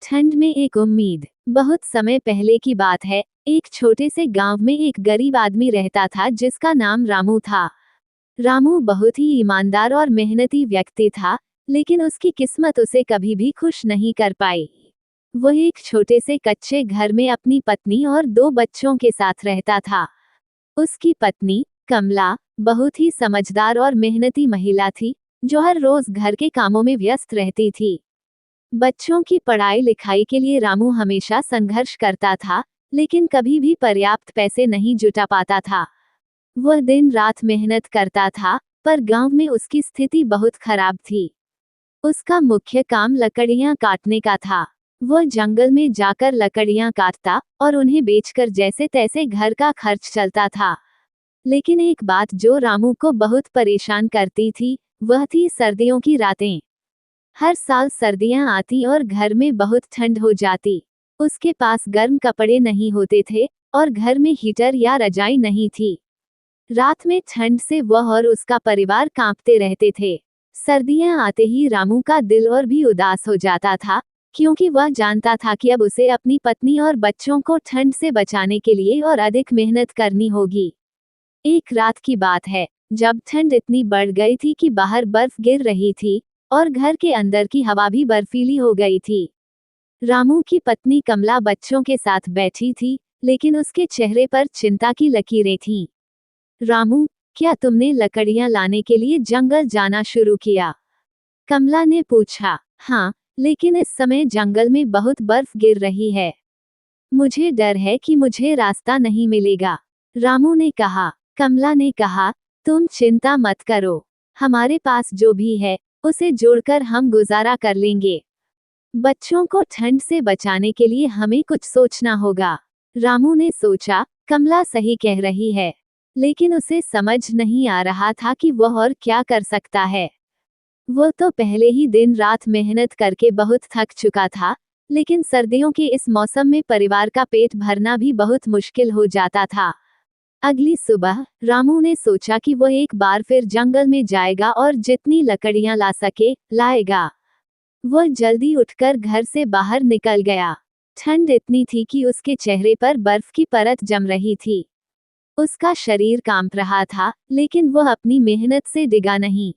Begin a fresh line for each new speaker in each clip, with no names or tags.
ठंड में एक उम्मीद। बहुत समय पहले की बात है। एक छोटे से गांव में एक गरीब आदमी रहता था जिसका नाम रामू था। रामू बहुत ही ईमानदार और मेहनती व्यक्ति था, लेकिन उसकी किस्मत उसे कभी भी खुश नहीं कर पाई। वह एक छोटे से कच्चे घर में अपनी पत्नी और दो बच्चों के साथ रहता था। उसकी पत्नी कमला बहुत ही समझदार और मेहनती महिला थी, जो हर रोज घर के कामों में व्यस्त रहती थी। बच्चों की पढ़ाई लिखाई के लिए रामू हमेशा संघर्ष करता था, लेकिन कभी भी पर्याप्त पैसे नहीं जुटा पाता था। वह दिन रात मेहनत करता था, पर गांव में उसकी स्थिति बहुत खराब थी। उसका मुख्य काम लकड़ियां काटने का था। वह जंगल में जाकर लकड़ियां काटता और उन्हें बेचकर जैसे तैसे घर का खर्च चलता था। लेकिन एक बात जो रामू को बहुत परेशान करती थी, वह थी सर्दियों की रातें। हर साल सर्दियां आती और घर में बहुत ठंड हो जाती। उसके पास गर्म कपड़े नहीं होते थे और घर में हीटर या रजाई नहीं थी। रात में ठंड से वह और उसका परिवार कांपते रहते थे। सर्दियां आते ही रामू का दिल और भी उदास हो जाता था, क्योंकि वह जानता था कि अब उसे अपनी पत्नी और बच्चों को ठंड से बचाने के लिए और अधिक मेहनत करनी होगी। एक रात की बात है, जब ठंड इतनी बढ़ गई थी कि बाहर बर्फ गिर रही थी और घर के अंदर की हवा भी बर्फीली हो गई थी। रामू की पत्नी कमला बच्चों के साथ बैठी थी, लेकिन उसके चेहरे पर चिंता की लकीरें थीं। रामू, क्या तुमने लकड़ियां लाने के लिए जंगल जाना शुरू किया? कमला ने पूछा। हाँ, लेकिन इस समय जंगल में बहुत बर्फ गिर रही है। मुझे डर है कि मुझे रास्ता नहीं मिलेगा, रामू ने कहा। कमला ने कहा, तुम चिंता मत करो, हमारे पास जो भी है उसे जोड़कर हम गुजारा कर लेंगे। बच्चों को ठंड से बचाने के लिए हमें कुछ सोचना होगा। रामू ने सोचा, कमला सही कह रही है, लेकिन उसे समझ नहीं आ रहा था कि वह और क्या कर सकता है। वह तो पहले ही दिन रात मेहनत करके बहुत थक चुका था, लेकिन सर्दियों के इस मौसम में परिवार का पेट भरना भी बहुत मुश्किल हो जाता था। अगली सुबह रामू ने सोचा कि वह एक बार फिर जंगल में जाएगा और जितनी लकड़ियां ला सके लाएगा। वह जल्दी उठकर घर से बाहर निकल गया। ठंड इतनी थी कि उसके चेहरे पर बर्फ की परत जम रही थी। उसका शरीर कांप रहा था, लेकिन वह अपनी मेहनत से डिगा नहीं।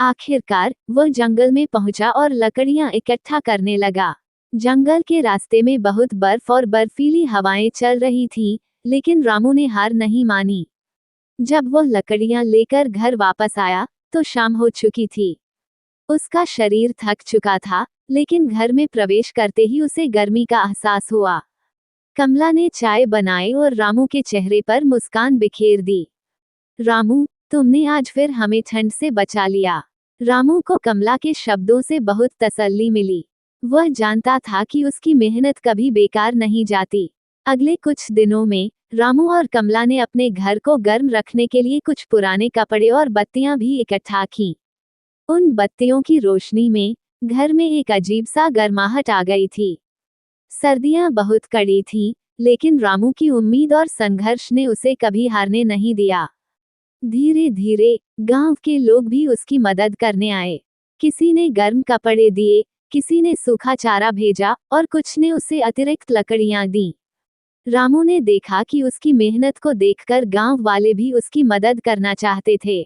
आखिरकार वह जंगल में पहुंचा और लकड़ियां इकट्ठा करने लगा। जंगल के रास्ते में बहुत बर्फ और बर्फीली हवाएं चल रही थीं, लेकिन रामू ने हार नहीं मानी। जब वह लकड़ियां लेकर घर वापस आया, तो शाम हो चुकी थी। उसका शरीर थक चुका था, लेकिन घर में प्रवेश करते ही उसे गर्मी का एहसास हुआ। कमला ने चाय बनाई और रामू के चेहरे पर मुस्कान बिखेर दी। रामू, तुमने आज फिर हमें ठंड से बचा लिया। रामू को कमला के शब्दों से बहुत तसल्ली मिली। वह जानता था कि उसकी मेहनत कभी बेकार नहीं जाती। अगले कुछ दिनों में रामू और कमला ने अपने घर को गर्म रखने के लिए कुछ पुराने कपड़े और बत्तियां भी इकट्ठा की। उन बत्तियों की रोशनी में घर में एक अजीब सा गर्माहट आ गई थी। सर्दियां बहुत कड़ी थीं, लेकिन रामू की उम्मीद और संघर्ष ने उसे कभी हारने नहीं दिया। धीरे धीरे गांव के लोग भी उसकी मदद करने आए। किसी ने गर्म कपड़े दिए, किसी ने सूखा चारा भेजा और कुछ ने उसे अतिरिक्त लकड़ियां दी। रामू ने देखा कि उसकी मेहनत को देखकर गांव वाले भी उसकी मदद करना चाहते थे।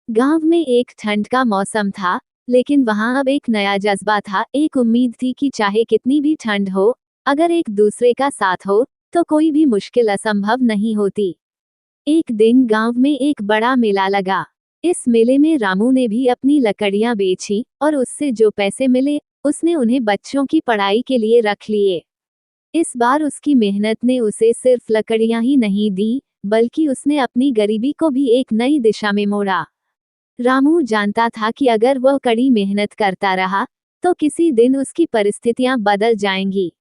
गांव में एक ठंड का मौसम था, लेकिन वहां अब एक नया जज्बा था। एक उम्मीद थी कि चाहे कितनी भी ठंड हो, अगर एक दूसरे का साथ हो, तो कोई भी मुश्किल असंभव नहीं होती। एक दिन गांव में एक बड़ा मेला लगा। इस मेले में रामू ने भी अपनी लकड़ियां बेची और उससे जो पैसे मिले, उसने उन्हें बच्चों की पढ़ाई के लिए रख लिए। इस बार उसकी मेहनत ने उसे सिर्फ लकड़ियां ही नहीं दी, बल्कि उसने अपनी गरीबी को भी एक नई दिशा में मोड़ा। रामू जानता था कि अगर वह कड़ी मेहनत करता रहा, तो किसी दिन उसकी परिस्थितियां बदल जाएंगी।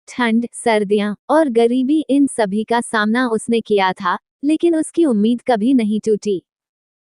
ठंड, सर्दियां और गरीबी, इन सभी का सामना उसने किया था, लेकिन उसकी उम्मीद कभी नहीं टूटी।